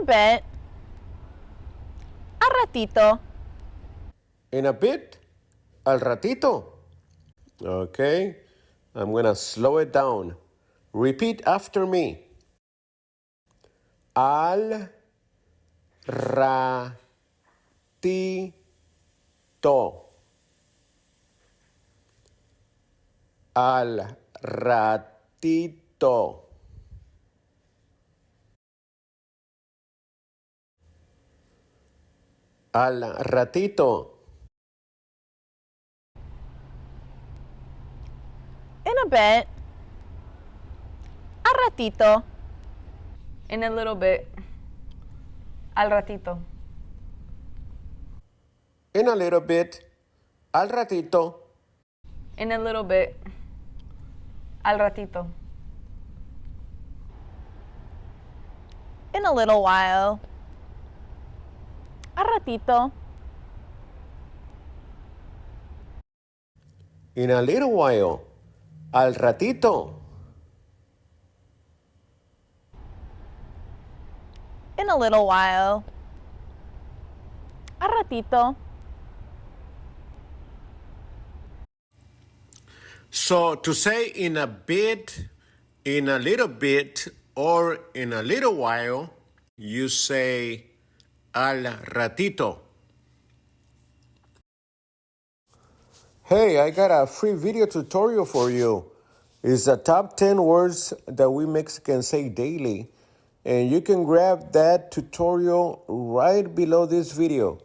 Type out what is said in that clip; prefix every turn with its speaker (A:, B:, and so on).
A: a bit. Al ratito.
B: In a bit. Al ratito. Okay. I'm going to slow it down. Repeat after me. Al ratito. Al ratito. Al ratito.
A: In a bit. Al ratito.
C: In a little bit. Al ratito.
B: In a little bit. Al ratito.
C: In a little bit. Al ratito.
A: In a little while. Al ratito.
B: In a little while. Al ratito.
A: In a little while. Al ratito.
B: So to say in a bit, in a little bit, or in a little while, you say al ratito. Hey, I got a free video tutorial for you. It's the top 10 words that we Mexicans say daily. And you can grab that tutorial right below this video.